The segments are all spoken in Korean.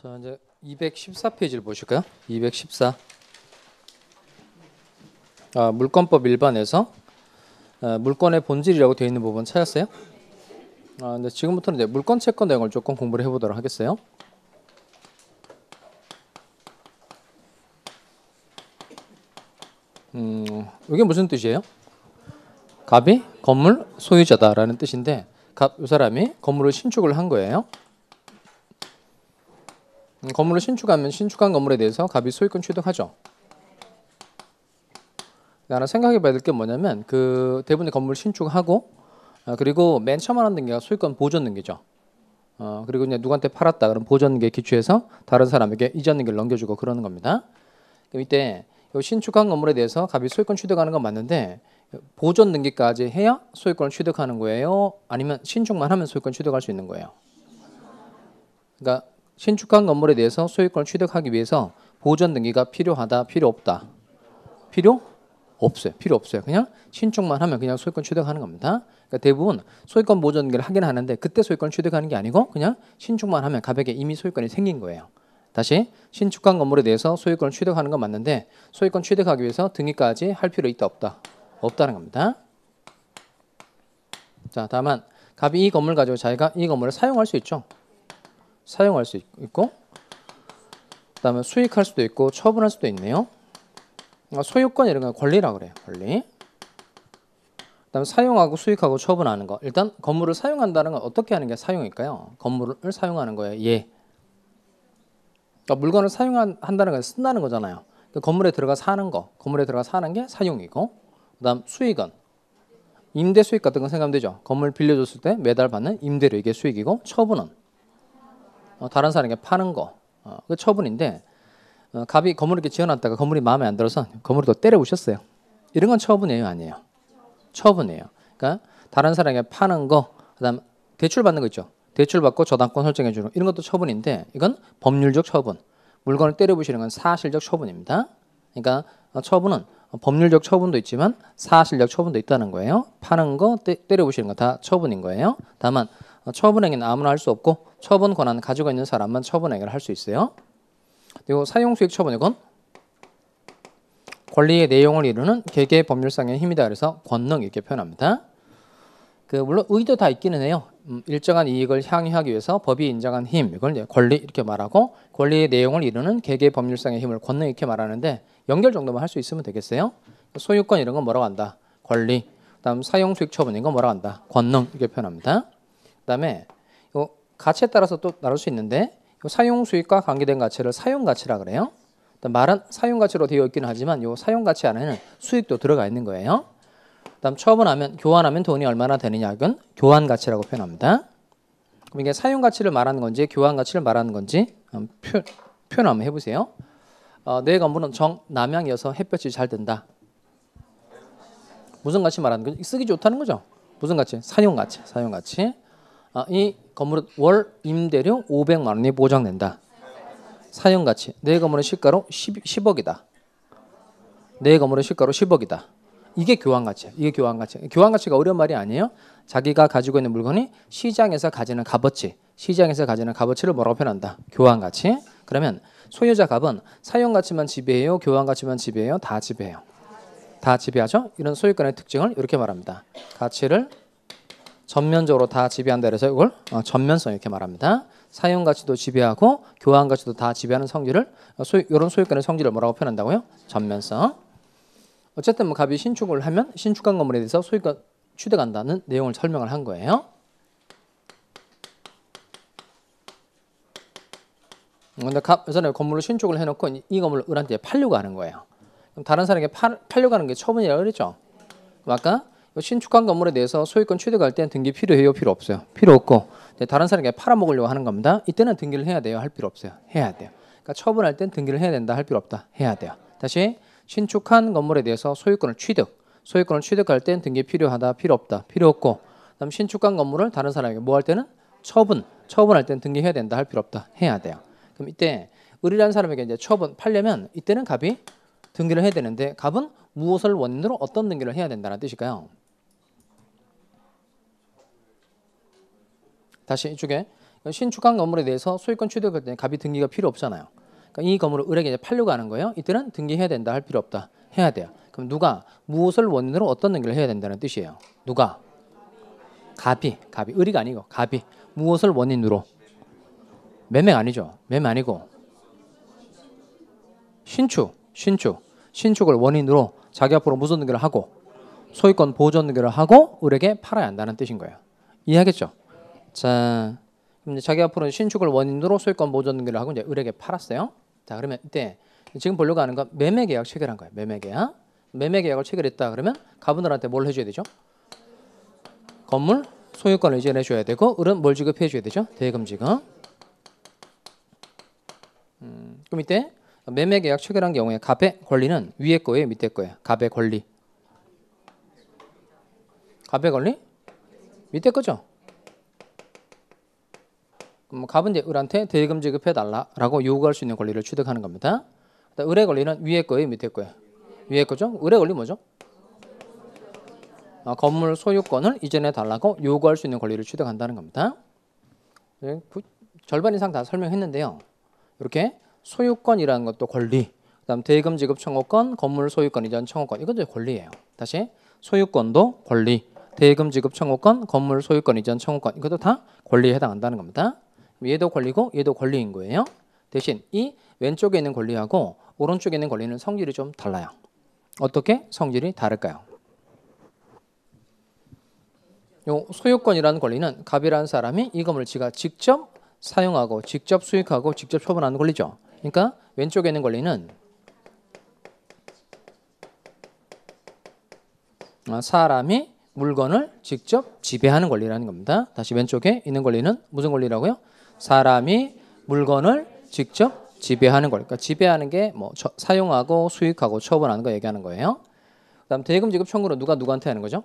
자, 이제 214페이지를 보실까요? 214. 물권법 일반에서 물권의 본질이라고 되어 있는 부분 찾았어요? 근데 지금부터는 이제 물권 채권 내용을 조금 공부를 해보도록 하겠어요. 이게 무슨 뜻이에요? 갑이 건물 소유자다라는 뜻인데, 이 사람이 건물을 신축을 한 거예요. 건물을 신축하면 신축한 건물에 대해서 갑이 소유권 취득하죠. 하나 생각해 봐야 될 게 뭐냐면, 대부분의 건물 신축하고, 그리고 맨 처음 하는 단계가 소유권 보존 등기죠. 그리고 이제 누구한테 팔았다 그럼 보존 등기에 기초해서 다른 사람에게 이전 등기를 넘겨주고 그러는 겁니다. 그럼 이때 신축한 건물에 대해서 갑이 소유권 취득하는 건 맞는데, 보존 등기까지 해야 소유권을 취득하는 거예요? 아니면 신축만 하면 소유권 취득할 수 있는 거예요? 그러니까 신축한 건물에 대해서 소유권을 취득하기 위해서 보존 등기가 필요하다, 필요 없다? 필요 없어요. 필요 없어요. 그냥 신축만 하면 그냥 소유권 취득하는 겁니다. 그러니까 대부분 소유권 보존 등기를 하긴 하는데 그때 소유권 취득하는 게 아니고 그냥 신축만 하면 갑에게 이미 소유권이 생긴 거예요. 다시 신축한 건물에 대해서 소유권을 취득하는 건 맞는데 소유권 취득하기 위해서 등기까지 할 필요 있다, 없다? 없다는 겁니다. 자, 다만 갑이 이 건물 가지고 자기가 이 건물을 사용할 수 있죠. 사용할 수 있고, 그다음에 수익할 수도 있고 처분할 수도 있네요. 소유권 이런 건 권리라 그래요. 권리. 그다음에 사용하고 수익하고 처분하는 거. 일단 건물을 사용한다는 건 어떻게 하는 게 사용일까요? 건물을 사용하는 거예요. 예. 그러니까 물건을 사용한다는 건 쓴다는 거잖아요. 그러니까 건물에 들어가 사는 거, 건물에 들어가 사는 게 사용이고, 그다음 수익은 임대 수익 같은 건 생각하면 되죠. 건물 빌려줬을 때 매달 받는 임대료 이게 수익이고, 처분은 다른 사람에게 파는 거, 그 처분인데. 갑이 건물을 이렇게 지어놨다가 건물이 마음에 안 들어서 건물을 또 때려 부셨어요. 이런 건 처분이에요, 아니에요? 처분이에요. 그러니까 다른 사람에게 파는 거, 그다음 대출 받는 거 있죠. 대출 받고 저당권 설정해 주는 이런 것도 처분인데 이건 법률적 처분. 물건을 때려 부시는 건 사실적 처분입니다. 그러니까 처분은 법률적 처분도 있지만 사실적 처분도 있다는 거예요. 파는 거, 때려 부시는 거 다 처분인 거예요. 다만 처분 행위는 아무나 할 수 없고 처분 권한 가지고 있는 사람만 처분 행위를 할 수 있어요. 그리고 사용수익 처분 이건 권리의 내용을 이루는 개개 법률상의 힘이다. 그래서 권능 이렇게 표현합니다. 물론 의도 다 있기는 해요. 일정한 이익을 향유하기 위해서 법이 인정한 힘 이걸 이제 권리 이렇게 말하고, 권리의 내용을 이루는 개개 법률상의 힘을 권능 이렇게 말하는데 연결 정도만 할 수 있으면 되겠어요. 소유권 이런 건 뭐라고 한다? 권리. 그다음 사용수익 처분 이건 뭐라고 한다? 권능 이렇게 표현합니다. 그다음에 가치에 따라서 또 나눌 수 있는데 사용 수익과 관계된 가치를 사용 가치라 그래요. 말은 사용 가치로 되어 있기는 하지만 이 사용 가치 안에는 수익도 들어가 있는 거예요. 그다음 처분하면 교환하면 돈이 얼마나 되느냐 이건 교환 가치라고 표현합니다. 그럼 이게 사용 가치를 말하는 건지 교환 가치를 말하는 건지 표현 한번 해보세요. 내 건물은 정남향이어서 햇볕이 잘 든다. 무슨 가치 말하는 거죠? 쓰기 좋다는 거죠. 무슨 가치? 사용 가치. 사용 가치. 이 건물은 월 임대료 500만 원이 보장된다. 사용 가치. 내 건물은 시가로 10억이다. 내 건물은 시가로 10억이다. 이게 교환 가치야. 이게 교환 가치. 교환 가치가 어려운 말이 아니에요. 자기가 가지고 있는 물건이 시장에서 가지는 값어치, 시장에서 가지는 값어치를 뭐라고 표현한다? 교환 가치. 그러면 소유자 갑은 사용 가치만 지배해요? 교환 가치만 지배해요? 다 지배해요. 다 지배하죠. 이런 소유권의 특징을 이렇게 말합니다. 가치를 전면적으로 다 지배한다 그래서 이걸 전면성 이렇게 말합니다. 사용 가치도 지배하고 교환 가치도 다 지배하는 성질을 이런 소유권의 성질을 뭐라고 표현한다고요? 전면성. 어쨌든 뭐 갑이 신축을 하면 신축한 건물에 대해서 소유권 취득한다는 내용을 설명을 한 거예요. 근데 예전에 건물을 신축을 해놓고 이 건물을 을한테 팔려고 하는 거예요. 그럼 다른 사람에게 팔려고 하는 게 처분이라고 그랬죠. 그럼 아까 신축한 건물에 대해서 소유권 취득할 때는 등기 필요해요? 필요 없어요? 필요 없고 다른 사람에게 팔아먹으려고 하는 겁니다. 이때는 등기를 해야 돼요? 할 필요 없어요? 해야 돼요. 그러니까 처분할 땐 등기를 해야 된다? 할 필요 없다? 해야 돼요. 다시 신축한 건물에 대해서 소유권을 취득할 땐 등기 필요하다? 필요 없다? 필요 없고, 그다음 신축한 건물을 다른 사람에게 뭐 할 때는 처분할 땐 등기해야 된다? 할 필요 없다? 해야 돼요. 그럼 이때 을이라는 사람에게 이제 팔려면 이때는 갑이 등기를 해야 되는데 갑은 무엇을 원인으로 어떤 등기를 해야 된다는 뜻일까요? 다시 이쪽에 신축한 건물에 대해서 소유권 취득할 때 갑이 등기가 필요 없잖아요. 그러니까 이 건물을 을에게 이제 팔려고 하는 거예요. 이때는 등기해야 된다 할 필요 없다. 해야 돼요. 그럼 누가 무엇을 원인으로 어떤 등기를 해야 된다는 뜻이에요. 누가? 갑이 을이가 아니고 갑이 무엇을 원인으로? 매매가 아니죠. 매매 아니고 신축을 원인으로 자기 앞으로 무슨 등기를 하고 소유권 보존 등기를 하고 을에게 팔아야 한다는 뜻인 거예요. 이해하겠죠? 자, 그럼 이제 자기 앞으로 신축을 원인으로 소유권 보존 등기를 하고 이제 을에게 팔았어요. 자, 그러면 이때 지금 보려고 하는 건 매매 계약 체결한 거예요. 매매 계약을 체결했다 그러면 갑은을한테 뭘 해줘야 되죠? 건물 소유권을 이전해 줘야 되고 을은 뭘 지급해 줘야 되죠? 대금 지급. 그럼 이때 매매 계약 체결한 경우에 갑의 권리는 위에 거예요, 밑에 거예요? 갑의 권리 밑에 거죠? 그럼 갑은 이제 을한테 대금 지급해 달라라고 요구할 수 있는 권리를 취득하는 겁니다. 을의 권리는 위에 거예요, 밑에 거예요? 위에 거죠? 을의 권리 뭐죠? 건물 소유권을 이전해 달라고 요구할 수 있는 권리를 취득한다는 겁니다. 네, 절반 이상 다 설명했는데요. 이렇게 소유권이라는 것도 권리, 그다음 대금 지급 청구권, 건물 소유권 이전 청구권 이것도 권리예요. 다시 소유권도 권리, 대금 지급 청구권, 건물 소유권 이전 청구권 이것도 다 권리에 해당한다는 겁니다. 얘도 권리고 얘도 권리인 거예요. 대신 이 왼쪽에 있는 권리하고 오른쪽에 있는 권리는 성질이 좀 달라요. 어떻게 성질이 다를까요? 요 소유권이라는 권리는 갑이라는 사람이 이 건물을 지가 직접 사용하고 직접 수익하고 직접 처분하는 권리죠. 그러니까 왼쪽에 있는 권리는 사람이 물건을 직접 지배하는 권리라는 겁니다. 다시 왼쪽에 있는 권리는 무슨 권리라고요? 사람이 물건을 직접 지배하는 권리. 그러니까 지배하는 게 뭐 사용하고 수익하고 처분하는 거 얘기하는 거예요. 그다음 대금 지급 청구는 누가 누구한테 하는 거죠?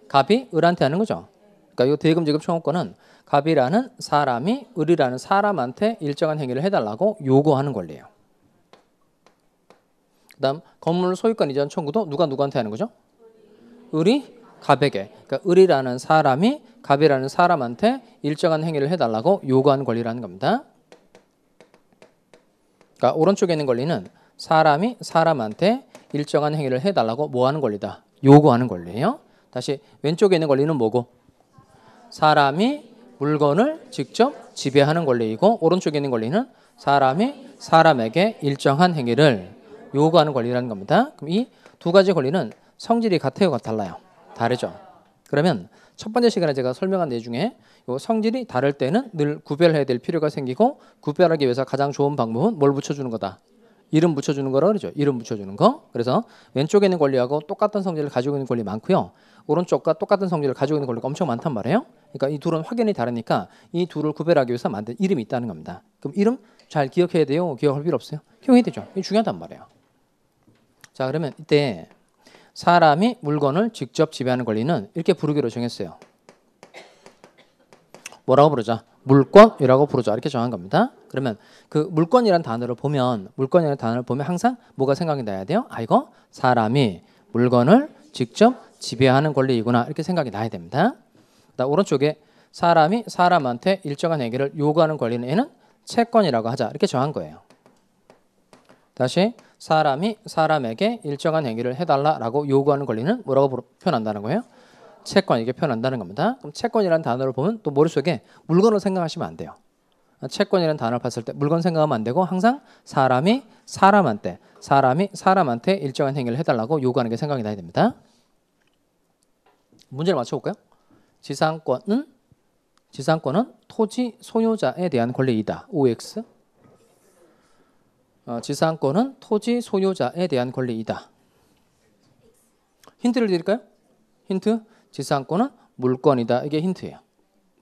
갑이 을한테 하는 거죠. 그러니까 이 대금 지급 청구권은 갑이라는 사람이 을이라는 사람한테 일정한 행위를 해달라고 요구하는 권리예요. 그다음 건물 소유권 이전 청구도 누가 누구한테 하는 거죠? 을이 갑에게. 그러니까 을이라는 사람이 갑이라는 사람한테 일정한 행위를 해달라고 요구하는 권리라는 겁니다. 그러니까 오른쪽에 있는 권리는 사람이 사람한테 일정한 행위를 해달라고 뭐 하는 권리다? 요구하는 권리예요. 다시 왼쪽에 있는 권리는 뭐고? 사람이 물건을 직접 지배하는 권리이고 오른쪽에 있는 권리는 사람이 사람에게 일정한 행위를 요구하는 권리라는 겁니다. 그럼 이 두 가지 권리는 성질이 같아요, 달라요? 다르죠. 그러면 첫 번째 시간에 제가 설명한 내용 중에 요 성질이 다를 때는 늘 구별해야 될 필요가 생기고 구별하기 위해서 가장 좋은 방법은 뭘 붙여주는 거다? 이름 붙여주는 거라 그러죠. 이름 붙여주는 거. 그래서 왼쪽에 있는 권리하고 똑같은 성질을 가지고 있는 권리 많고요. 오른쪽과 똑같은 성질을 가지고 있는 권리가 엄청 많단 말이에요. 그러니까 이 둘은 확연히 다르니까 이 둘을 구별하기 위해서 만든 이름이 있다는 겁니다. 그럼 이름 잘 기억해야 돼요? 기억할 필요 없어요? 기억해야 되죠. 이게 중요하단 말이에요. 자, 그러면 이때 사람이 물건을 직접 지배하는 권리는 이렇게 부르기로 정했어요. 뭐라고 부르자? 물권이라고 부르자. 이렇게 정한 겁니다. 그러면 그 물권이라는 단어를 보면 항상 뭐가 생각이 나야 돼요? 이거 사람이 물건을 직접 지배하는 권리이구나. 이렇게 생각이 나야 됩니다. 그다음 오른쪽에 사람이 사람한테 일정한 행위를 요구하는 권리는 얘는 채권이라고 하자. 이렇게 정한 거예요. 다시 사람이 사람에게 일정한 행위를 해달라라고 요구하는 권리는 뭐라고 표현한다는 거예요? 채권 이렇게 표현한다는 겁니다. 그럼 채권이라는 단어를 보면 또 머릿속에 물건을 생각하시면 안 돼요. 채권이라는 단어를 봤을 때 물건 생각하면 안 되고 항상 사람이 사람한테 일정한 행위를 해달라고 요구하는 게 생각이 나야 됩니다. 문제를 맞춰볼까요? 지상권은 토지 소유자에 대한 권리이다. OX. 지상권은 토지 소유자에 대한 권리이다. 힌트를 드릴까요? 힌트. 지상권은 물권이다. 이게 힌트예요.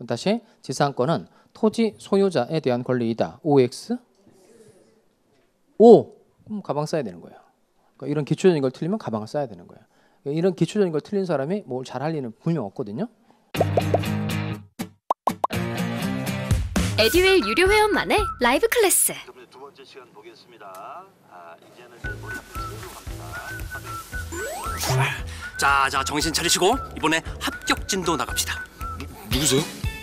다시 지상권은 토지 소유자에 대한 권리이다. OX. O. 그럼 가방 써야 되는 거예요. 그러니까 이런 기초적인 걸 틀리면 가방을 써야 되는 거예요. 그러니까 이런 기초적인 걸 틀린 사람이 뭘 잘할 리는 분명 없거든요. 에듀윌 유료 회원만의 라이브 클래스. 두 번째 시간 보겠습니다. 이제는 이제 머리 합니다. 자, 정신 차리시고 이번에 합격 진도 나갑시다. 누구세요?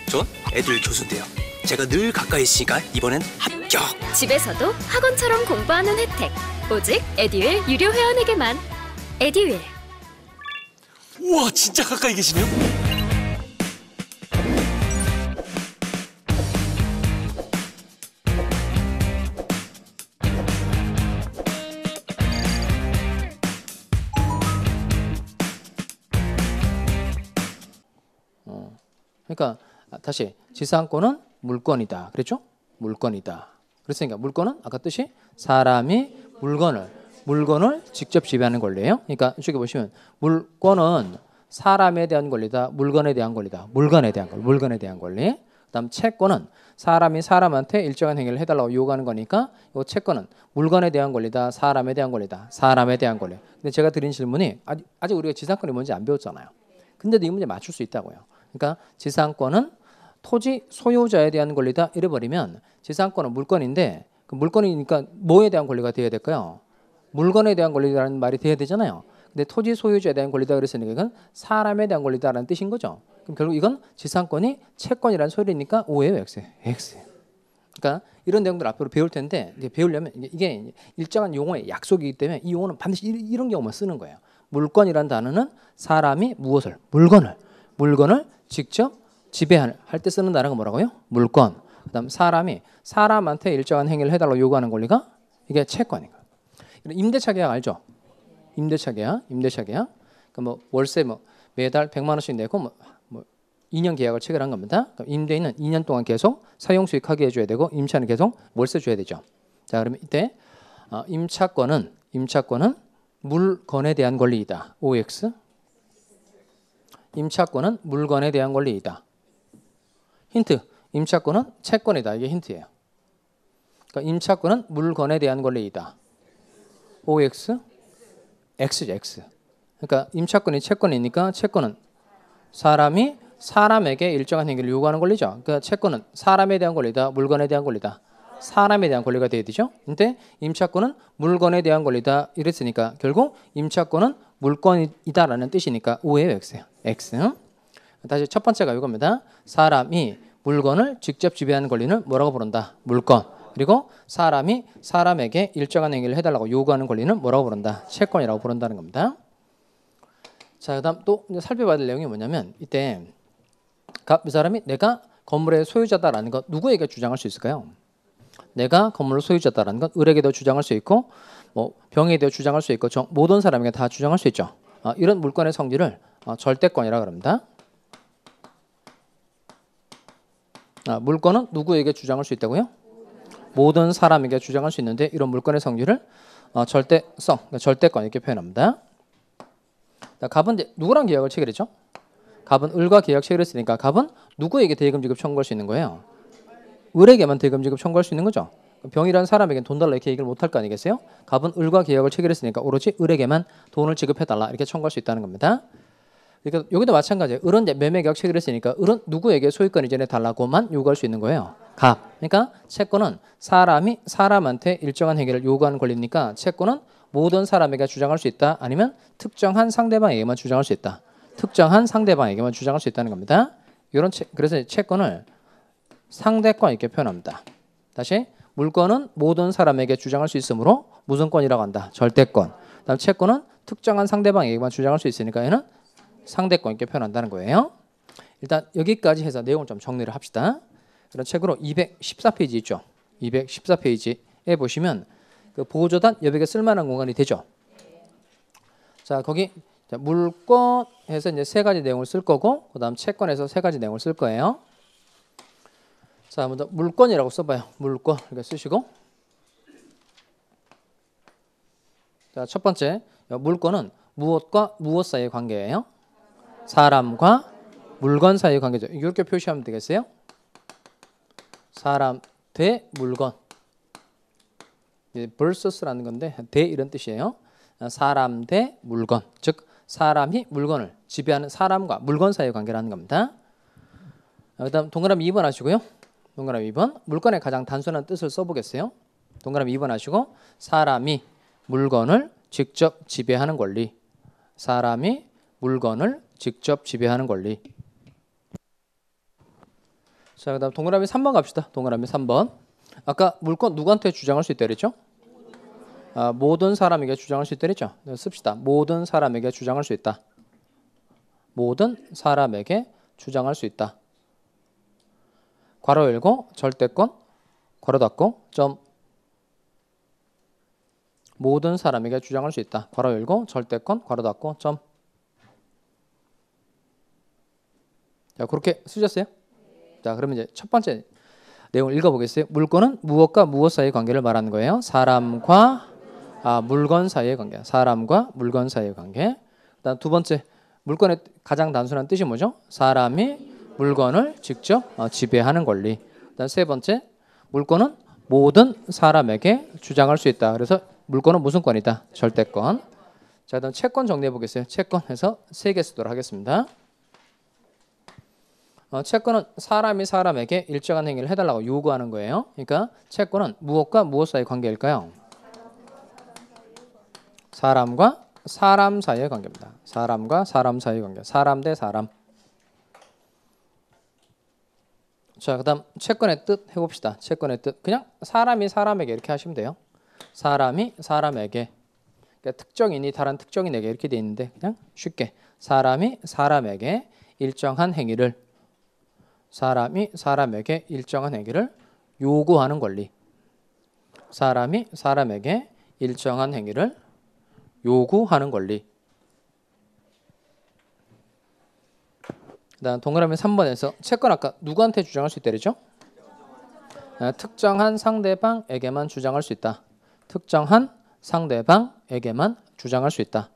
전 애들 교수인데요. 제가 늘 가까이 있으니까 이번엔 합격. 집에서도 학원처럼 공부하는 혜택. 오직 에듀윌 유료 회원에게만. 에듀윌. 우와, 진짜 가까이 계시네요. 그러니까 다시 지상권은 물건이다. 그랬죠? 물건이다. 그랬으니까 물건은 아까 뜻이 사람이 물건을 직접 지배하는 권리예요. 그러니까 이쪽에 보시면 물건은 사람에 대한 권리다. 물건에 대한 권리다. 물건에 대한 권리. 그다음 채권은 사람이 사람한테 일정한 행위를 해달라고 요구하는 거니까 이 채권은 물건에 대한 권리다. 사람에 대한 권리다. 사람에 대한 권리. 근데 제가 드린 질문이 아직 우리가 지상권이 뭔지 안 배웠잖아요. 근데도 이 문제 맞출 수 있다고요. 그러니까 지상권은 토지 소유자에 대한 권리다 이래버리면 지상권은 물건인데 그 물건이니까 뭐에 대한 권리가 돼야 될까요? 물건에 대한 권리라는 말이 돼야 되잖아요. 근데 토지 소유자에 대한 권리다 그랬으니까 이건 사람에 대한 권리다라는 뜻인 거죠. 그럼 결국 이건 지상권이 채권이라는 소리니까 O예요, X예요? X예요. 그러니까 이런 내용들 앞으로 배울 텐데 이제 배우려면 이게 일정한 용어의 약속이기 때문에 이 용어는 반드시 이런 경우만 쓰는 거예요. 물건이라는 단어는 사람이 무엇을 물건을 직접 지배할 때 쓰는 단어가 뭐라고요? 물건. 그다음 사람이 사람한테 일정한 행위를 해달라고 요구하는 권리가 이게 채권이고. 임대차 계약 알죠? 임대차 계약. 그러니까 뭐 월세 매달 100만 원씩 내고 뭐 2년 계약을 체결한 겁니다. 그럼 임대인은 2년 동안 계속 사용 수익하게 해줘야 되고 임차는 계속 월세 줘야 되죠. 자, 그러면 이때 임차권은 물건에 대한 권리이다. OX. 임차권은 물건에 대한 권리이다. 힌트. 임차권은 채권이다. 이게 힌트예요. 그러니까 임차권은 물건에 대한 권리이다. OX. X죠. X. 그러니까 임차권이 채권이니까 채권은 사람이 사람에게 일정한 행위를 요구하는 권리죠. 그러니까 채권은 사람에 대한 권리다. 물건에 대한 권리다. 사람에 대한 권리가 돼야 되죠. 근데 임차권은 물건에 대한 권리다 이랬으니까 결국 임차권은 물건이다라는 뜻이니까 O예요, X예요. X. 다시 첫 번째가 이겁니다. 사람이 물건을 직접 지배하는 권리는 뭐라고 부른다? 물건. 그리고 사람이 사람에게 일정한 행위를 해달라고 요구하는 권리는 뭐라고 부른다? 채권이라고 부른다는 겁니다. 자, 그다음 또 살펴봐야 될 내용이 뭐냐면 이때 이 사람이 내가 건물의 소유자다라는 것 누구에게 주장할 수 있을까요? 내가 건물의 소유자다라는 것 을에게도 주장할 수 있고 뭐 병에게도 주장할 수 있고 모든 사람에게 다 주장할 수 있죠. 이런 물건의 성질을 절대권이라고 합니다. 물건은 누구에게 주장할 수 있다고요? 모든 사람에게 주장할 수 있는데 이런 물건의 성질을 절대성, 절대권 이렇게 표현합니다. 갑은 이제 누구랑 계약을 체결했죠? 갑은 을과 계약 체결했으니까 갑은 누구에게 대금 지급 청구할 수 있는 거예요? 을에게만 대금 지급 청구할 수 있는 거죠. 병이라는 사람에게는 돈 달라 이렇게 얘기를 못할 거 아니겠어요? 갑은 을과 계약을 체결했으니까 오로지 을에게만 돈을 지급해달라 이렇게 청구할 수 있다는 겁니다. 그러니까 여기도 마찬가지예요. 을은 이제 매매 계약 체결했으니까 을은 누구에게 소유권 이전해 달라고만 요구할 수 있는 거예요. 갑. 그러니까 채권은 사람이 사람한테 일정한 행위를 요구하는 권리니까 채권은 모든 사람에게 주장할 수 있다. 아니면 특정한 상대방에게만 주장할 수 있다. 특정한 상대방에게만 주장할 수 있다는 겁니다. 그래서 채권을 상대권 이렇게 표현합니다. 다시 물건은 모든 사람에게 주장할 수 있으므로 무슨 권이라고 한다? 절대권. 그다음 채권은 특정한 상대방에게만 주장할 수 있으니까 얘는 상대권 이렇게 표현한다는 거예요. 일단 여기까지 해서 내용을 좀 정리를 합시다. 그런 책으로 214페이지 있죠. 214페이지에 보시면 그 보조단 여백에 쓸만한 공간이 되죠. 자, 거기 물건에서 이제 세 가지 내용을 쓸 거고 그다음 채권에서 세 가지 내용을 쓸 거예요. 자, 먼저 물건이라고 써봐요. 물건 이렇게 쓰시고 자, 첫 번째 물건은 무엇과 무엇 사이의 관계예요? 사람과 물건 사이의 관계죠. 이렇게 표시하면 되겠어요? 사람 대 물건 versus라는 건데 대 이런 뜻이에요. 사람 대 물건 즉 사람이 물건을 지배하는 사람과 물건 사이의 관계라는 겁니다. 그다음 동그라미 2번 하시고요. 동그라미 2번 물건의 가장 단순한 뜻을 써보겠어요. 동그라미 2번 하시고 사람이 물건을 직접 지배하는 권리 사람이 물건을 직접 지배하는 권리 자, 그다음 동그라미 3번 갑시다. 동그라미 3번. 아까 물건 누구한테 주장할 수 있다 그랬죠? 모든 사람에게 주장할 수 있다 그랬죠? 씁시다. 모든 사람에게 주장할 수 있다. 모든 사람에게 주장할 수 있다. 괄호 열고 절대권 괄호 닫고 점. 모든 사람에게 주장할 수 있다. 괄호 열고 절대권 괄호 닫고 점. 자, 그렇게 쓰셨어요? 자, 그러면 이제 첫 번째 내용을 읽어보겠어요. 물건은 무엇과 무엇 사이의 관계를 말하는 거예요. 사람과 물건 사이의 관계. 사람과 물건 사이의 관계. 그다음 두 번째, 물건의 가장 단순한 뜻이 뭐죠? 사람이 물건을 직접 지배하는 권리. 그다음 세 번째, 물건은 모든 사람에게 주장할 수 있다. 그래서 물건은 무슨 권이다? 절대권. 자, 그다음 채권 정리해 보겠어요. 채권 해서 3개 쓰도록 하겠습니다. 채권은 사람이 사람에게 일정한 행위를 해달라고 요구하는 거예요. 그러니까 채권은 무엇과 무엇 사이의 관계일까요? 사람과 사람 사이의 관계입니다. 사람과 사람 사이의 관계. 사람 대 사람. 자, 그다음 채권의 뜻 해봅시다. 채권의 뜻. 그냥 사람이 사람에게 이렇게 하시면 돼요. 사람이 사람에게. 그러니까 특정인이 다른 특정인에게 이렇게 돼 있는데 그냥 쉽게 사람이 사람에게 일정한 행위를 사람이 사람에게 일정한 행위를 요구하는 권리. 사람이 사람에게 일정한 행위를 요구하는 권리. 그다음 동그라미 3번에서 채권 아까 누구한테 주장할 수 있다 그랬죠? 특정한 상대방에게만 주장할 수 있다. 특정한 상대방에게만 주장할 수 있다.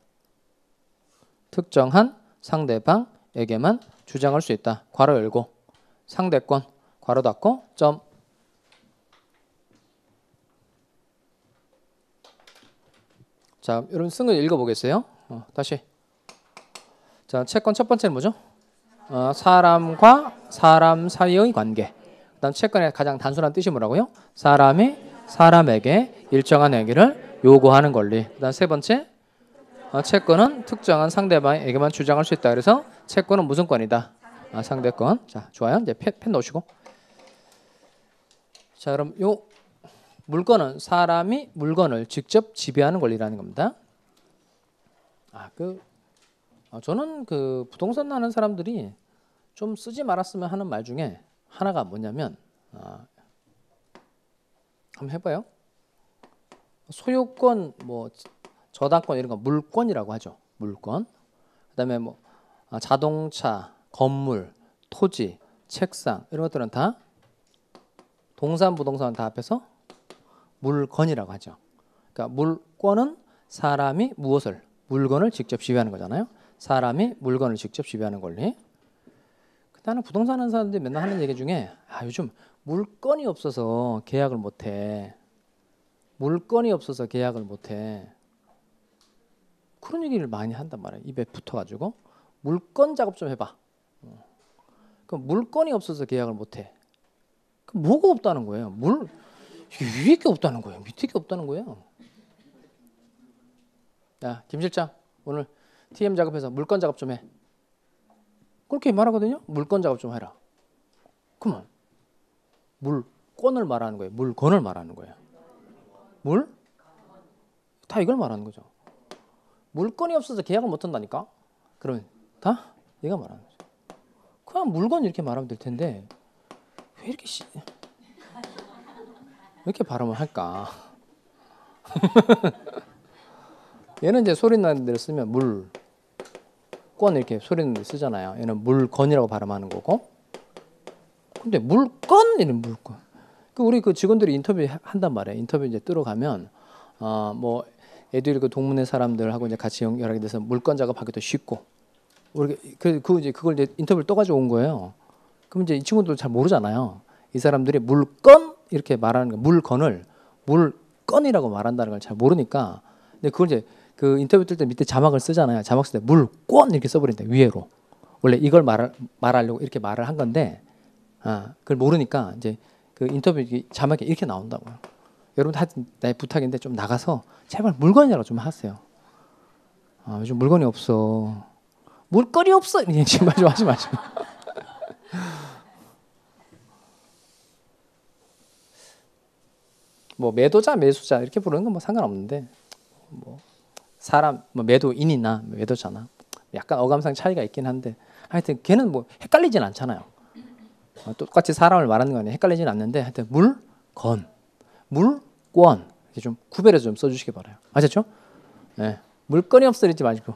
특정한 상대방에게만 주장할 수 있다. 괄호 열고 상대권 괄호 닫고 점. 자, 여러분 쓴 거 읽어보겠어요. 다시. 자, 채권 첫 번째는 뭐죠? 사람과 사람 사이의 관계. 그다음 채권의 가장 단순한 뜻이 뭐라고요? 사람이 사람에게 일정한 행위를 요구하는 권리. 그다음 세 번째, 채권은 특정한 상대방에게만 주장할 수 있다. 그래서 채권은 무슨 권이다? 상대권. 자, 좋아요. 이제 펜 넣으시고. 자, 그럼 요 물건은 사람이 물건을 직접 지배하는 권리라는 겁니다. 저는 그 부동산 하는 사람들이 좀 쓰지 말았으면 하는 말 중에 하나가 뭐냐면 한번 해봐요. 소유권, 뭐 저당권 이런 거 물권이라고 하죠. 물권. 그다음에 뭐 자동차, 건물, 토지, 책상 이런 것들은 다 동산, 부동산 다 합해서 물건이라고 하죠. 그러니까 물권은 사람이 무엇을 물건을 직접 지배하는 거잖아요. 사람이 물건을 직접 지배하는 권리. 나는 부동산 하는 사람들이 맨날 하는 얘기 중에 요즘 물건이 없어서 계약을 못해. 물건이 없어서 계약을 못해. 그런 얘기를 많이 한단 말이에요. 입에 붙어가지고 물건 작업 좀 해봐. 그럼 물건이 없어서 계약을 못해. 그럼 뭐가 없다는 거예요? 위에 게 없다는 거예요. 밑에 게 없다는 거예요. 야, 김 실장 오늘 TM 작업해서 물건 작업 좀 해. 그렇게 말하거든요. 물건 작업 좀 해라. 그러면 물건을 말하는 거예요. 물건을 말하는 거예요. 다 이걸 말하는 거죠. 물건이 없어서 계약을 못 한다니까. 그러면 다 얘가 말하는 거죠. 그냥 물건 이렇게 말하면 될 텐데 왜 이렇게 발음을 할까? 얘는 이제 소리 나는 데를 쓰면 물건 이렇게 소리 나는 데 쓰잖아요. 얘는 물건이라고 발음하는 거고. 근데 물건 얘는 물건. 우리 그 직원들이 인터뷰 한단 말이에요. 인터뷰 이제 들어가면 뭐 애들 그 동문회 사람들하고 이제 같이 연결하게 돼서 물건 작업하기도 쉽고. 우리 이제 그걸 이제 인터뷰를 떠가지고 온 거예요. 그럼 이제 이 친구들 잘 모르잖아요. 이 사람들이 물건 이렇게 말하는 거, 물건을 물건이라고 말한다는 걸 잘 모르니까. 근데 그걸 이제 그 인터뷰 뜰 때 밑에 자막을 쓰잖아요. 자막 쓸 때 물건 이렇게 써버린다 위에로. 원래 이걸 말하려고 이렇게 말을 한 건데, 그걸 모르니까 이제 그 인터뷰 자막이 이렇게 나온다고요. 여러분 다 나의 부탁인데 좀 나가서 제발 물건이라고 좀 하세요. 요즘 물건이 없어. 물건이 없어. 지금 말 좀 하지 마시고. 뭐 매도자, 매수자 이렇게 부르는 건 뭐 상관없는데 뭐 사람 뭐 매도인이나 매도자나 약간 어감상 차이가 있긴 한데 하여튼 걔는 뭐 헷갈리진 않잖아요. 똑같이 사람을 말하는 거 아니에요. 헷갈리진 않는데 하여튼 물건, 물권 이렇게 좀 구별해서 좀 써주시기 바라요. 아셨죠? 네. 물건이 없어지지 마시고.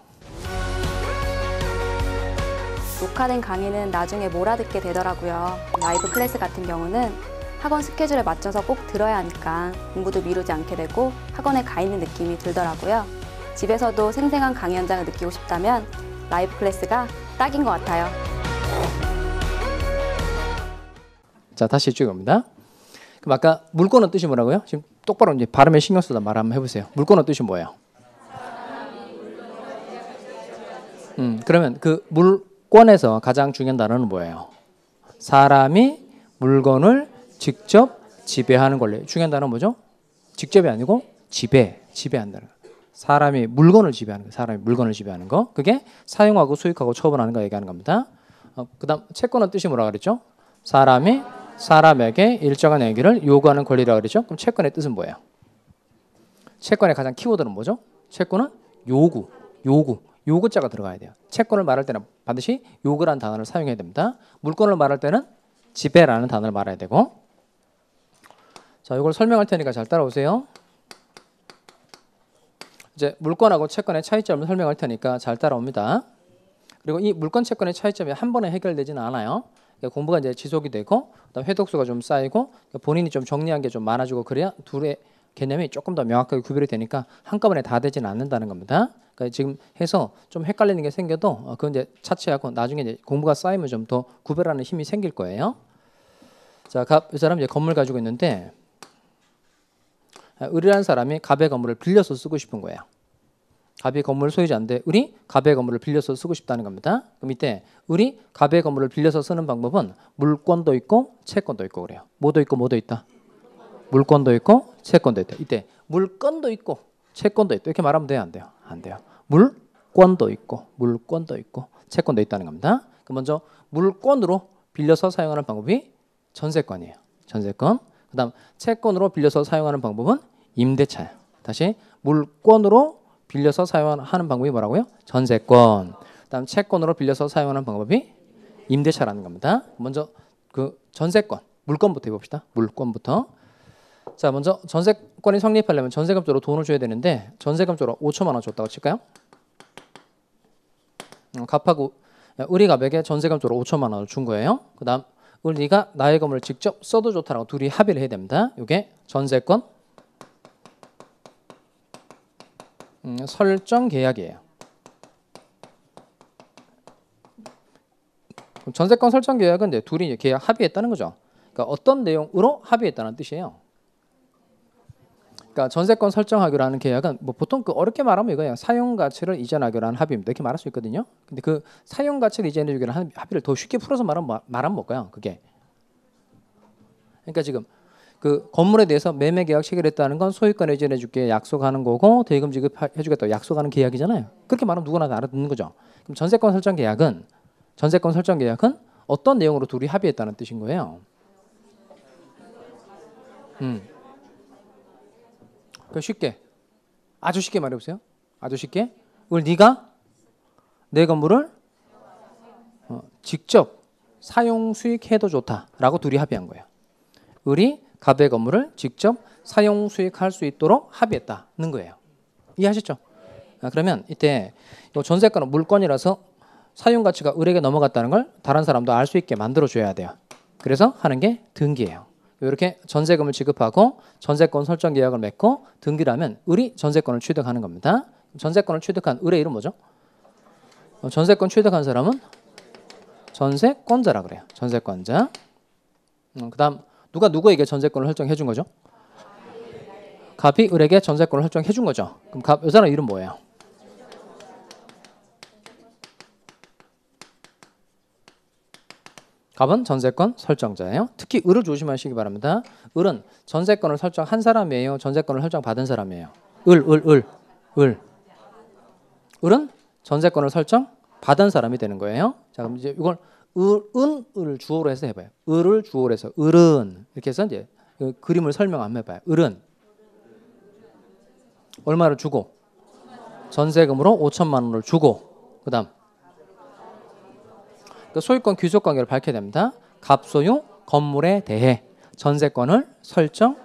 녹화된 강의는 나중에 몰아듣게 되더라고요. 라이브 클래스 같은 경우는 학원 스케줄에 맞춰서 꼭 들어야 하니까 공부도 미루지 않게 되고 학원에 가 있는 느낌이 들더라고요. 집에서도 생생한 강의 현장을 느끼고 싶다면 라이브 클래스가 딱인 것 같아요. 자, 다시 이쪽에 옵니다. 그럼 아까 물건은 뜻이 뭐라고요? 지금 똑바로 이제 발음에 신경 써서 말 한번 해보세요. 물건은 뜻이 뭐예요? 그러면 그 물권에서 가장 중요한 단어는 뭐예요? 사람이 물건을 직접 지배하는 권리. 중요한 단어는 뭐죠? 직접이 아니고 지배한다는 거. 사람이 물건을 지배하는 거. 사람이 물건을 지배하는 거. 그게 사용하고 수익하고 처분하는 거 얘기하는 겁니다. 그다음 채권은 뜻이 뭐라 그랬죠? 사람이 사람에게 일정한 행위를 요구하는 권리라고 그랬죠? 그럼 채권의 뜻은 뭐예요? 채권의 가장 키워드는 뭐죠? 채권은 요구자가 들어가야 돼요. 채권을 말할 때는 반드시 요구라는 단어를 사용해야 됩니다. 물건을 말할 때는 지배라는 단어를 말해야 되고. 자, 이걸 설명할 테니까 잘 따라오세요. 이제 물건하고 채권의 차이점을 설명할 테니까 잘 따라옵니다. 그리고 이 물건 채권의 차이점이 한 번에 해결되지는 않아요. 그러니까 공부가 이제 지속이 되고 그다음 회독수가 좀 쌓이고 그러니까 본인이 좀 정리한 게 좀 많아지고 그래야 둘의 개념이 조금 더 명확하게 구별이 되니까 한꺼번에 다 되지는 않는다는 겁니다. 그러니까 지금 해서 좀 헷갈리는 게 생겨도 그건 이제 차치하고 나중에 이제 공부가 쌓이면 좀 더 구별하는 힘이 생길 거예요. 자, 이 사람 이제 건물 가지고 있는데 을이라는 사람이 갑의 건물을 빌려서 쓰고 싶은 거예요. 갑이 건물 소유자인데 을이 갑의 건물을 빌려서 쓰고 싶다는 겁니다. 그럼 이때 을이 갑의 건물을 빌려서 쓰는 방법은 물권도 있고 채권도 있고 그래요. 뭐도 있고 뭐도 있다? 물권도 있고 채권도 있다. 이때 물건도 있고 채권도 있다. 이렇게 말하면 돼요? 안 돼요? 안 돼요. 물권도 있고 채권도 있다는 겁니다. 그럼 먼저 물권으로 빌려서 사용하는 방법이 전세권이에요. 전세권. 그다음 채권으로 빌려서 사용하는 방법은 임대차예요. 다시 물권으로 빌려서 사용하는 방법이 뭐라고요? 전세권. 그다음 채권으로 빌려서 사용하는 방법이 임대차라는 겁니다. 먼저 그 전세권, 물건부터 해봅시다. 물건부터. 자, 먼저 전세권이 성립하려면 전세금적으로 돈을 줘야 되는데 전세금적으로 5천만 원 줬다고 칠까요? 갑하고 을이 갑에게 전세금적으로 5천만 원을 준 거예요. 그다음 네가 나의 건물을 직접 써도 좋다라고 둘이 합의를 해야 됩니다. 이게 전세권 설정 계약이에요. 전세권 설정 계약은 이제 둘이 이제 계약 합의했다는 거죠. 그러니까 어떤 내용으로 합의했다는 뜻이에요. 그러니까 전세권 설정하기로 하는 계약은 뭐 보통 그 어렵게 말하면 이거예요. 사용 가치를 이전하기로 하는 합의입니다. 이렇게 말할 수 있거든요. 근데 그 사용 가치를 이전해주기로 하는 합의를 더 쉽게 풀어서 말하면 뭘까요? 그게. 그러니까 지금 그 건물에 대해서 매매 계약 체결했다는 건 소유권 이전해줄게 약속하는 거고 대금 지급해주겠다고 약속하는 계약이잖아요. 그렇게 말하면 누구나 다 알아듣는 거죠. 그럼 전세권 설정 계약은 어떤 내용으로 둘이 합의했다는 뜻인 거예요. 쉽게 아주 쉽게 말해보세요. 아주 쉽게 네가 내 건물을 직접 사용 수익해도 좋다라고 둘이 합의한 거예요. 을이 갑의 건물을 직접 사용 수익할 수 있도록 합의했다는 거예요. 이해하셨죠? 그러면 이때 전세권은 물건이라서 사용 가치가 을에게 넘어갔다는 걸 다른 사람도 알 수 있게 만들어 줘야 돼요. 그래서 하는 게 등기예요. 이렇게 전세금을 지급하고 전세권 설정 계약을 맺고 등기를 하면 을이 전세권을 취득하는 겁니다. 전세권을 취득한 을의 이름 뭐죠? 전세권 취득한 사람은 전세권자라 그래요. 전세권자. 그다음 누가 누구에게 전세권을 설정해 준 거죠? 갑이 을에게 전세권을 설정해 준 거죠. 그럼 이 사람 이름 뭐예요? 갑은 전세권 설정자예요. 특히 을을 조심하시기 바랍니다. 을은 전세권을 설정한 사람이에요? 전세권을 설정받은 사람이에요? 을은 전세권을 설정받은 사람이 되는 거예요. 자, 그럼 이제 이걸 을을 주어로 해서 해봐요. 을을 주어로 해서 을은 이렇게 해서 이제 그림을 설명 한번 해봐요. 을은 얼마를 주고? 전세금으로 5천만 원을 주고 그다음 그 소유권 귀속 관계를 밝혀야 됩니다. 갑소유 건물에 대해 전세권을 설정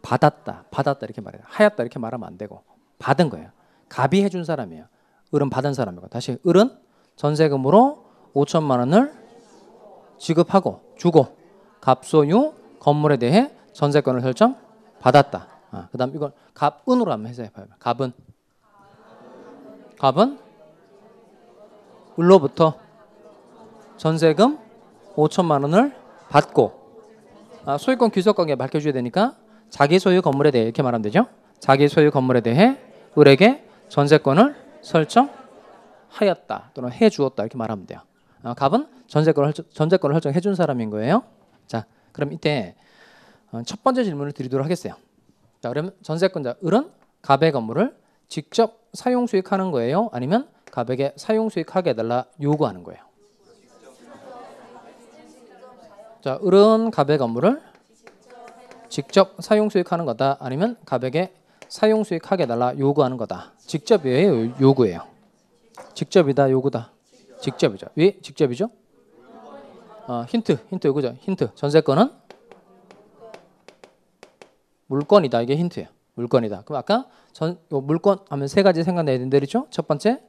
받았다 이렇게 말해요. 하였다 이렇게 말하면 안 되고 받은 거예요. 갑이 해준 사람이에요. 을은 받은 사람이고 다시 을은 전세금으로 5천만 원을 지급하고 주고 갑소유 건물에 대해 전세권을 설정 받았다. 그다음 이건 갑은으로 한번 해서 해봐요. 갑은 을로부터 전세금 5천만 원을 받고 소유권 귀속관계 밝혀줘야 되니까 자기 소유 건물에 대해 이렇게 말하면 되죠. 자기 소유 건물에 대해 을에게 전세권을 설정하였다 또는 해주었다 이렇게 말하면 돼요. 갑은 전세권을 설정해 준 사람인 거예요. 자, 그럼 이때 첫 번째 질문을 드리도록 하겠어요. 자, 그러면 전세권자 을은 갑의 건물을 직접 사용 수익하는 거예요? 아니면 갑에게 사용 수익하게 해달라 요구하는 거예요? 자, 을은 갑의 건물을 직접 사용 수익하는 거다. 아니면 갑에게 사용 수익하게 해달라 요구하는 거다. 직접이에요, 요구예요? 직접이다, 요구다. 직접이죠. 왜 직접이죠? 힌트 요거죠. 힌트. 전세권은 물건이다. 이게 힌트예요. 물건이다. 그럼 아까 물건 하면 세 가지 생각나야 된다 그랬죠? 첫 번째,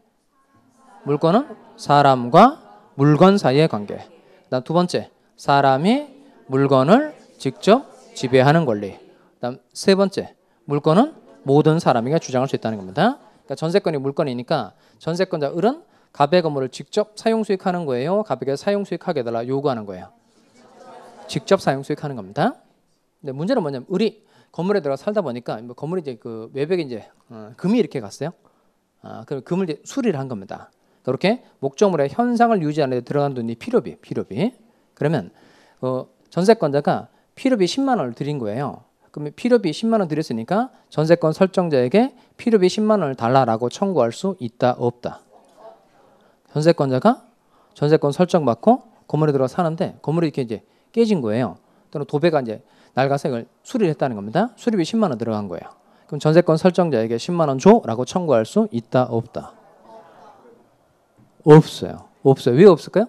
물건은 사람과 물건 사이의 관계. 그다음 두 번째, 사람이 물건을 직접 지배하는 권리. 그다음 세 번째, 물건은 모든 사람에게 주장할 수 있다는 겁니다. 그러니까 전세권이 물건이니까 전세권자 을은 갑의 건물을 직접 사용 수익하는 거예요? 갑에게 사용 수익하게 해달라 요구하는 거예요? 직접 사용 수익하는 겁니다. 근데 문제는 뭐냐면 을이 건물에 들어가 살다 보니까 건물이 이제 그 외벽에 이제 금이 이렇게 갔어요. 그럼 금을 이제 수리를 한 겁니다. 그렇게 목적물의 현상을 유지하는 데 들어간 돈이 필요비. 그러면 전세권자가 필요비 10만 원을 드린 거예요. 그러면 필요비 10만 원 드렸으니까 전세권 설정자에게 필요비 10만 원을 달라라고 청구할 수 있다 없다? 전세권자가 전세권 설정받고 건물에 들어가 사는데 건물이 이렇게 이제 깨진 거예요. 또는 도배가 이제 낡아서 이걸 수리를 했다는 겁니다. 수리비 10만 원 들어간 거예요. 그럼 전세권 설정자에게 10만 원 줘라고 청구할 수 있다 없다? 없어요. 왜 없을까요?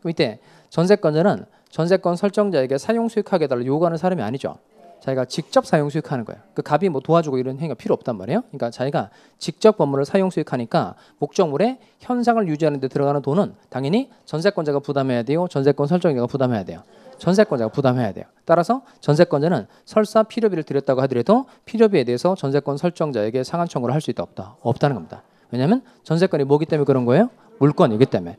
그럼 이때 전세권자는 전세권 설정자에게 사용 수익하게 해달라 요구하는 사람이 아니죠. 자기가 직접 사용 수익하는 거예요. 그 갑이 뭐 도와주고 이런 행위가 필요 없단 말이에요. 그러니까 자기가 직접 건물을 사용 수익하니까 목적물의 현상을 유지하는 데 들어가는 돈은 당연히 전세권자가 부담해야 돼요. 전세권 설정자가 부담해야 돼요. 전세권자가 부담해야 돼요. 따라서 전세권자는 설사 필요비를 드렸다고 하더라도 필요비에 대해서 전세권 설정자에게 상한 청구를 할 수 있다 없다? 없다는 겁니다. 왜냐하면 전세권이 뭐기 때문에 그런 거예요? 물건이기 때문에.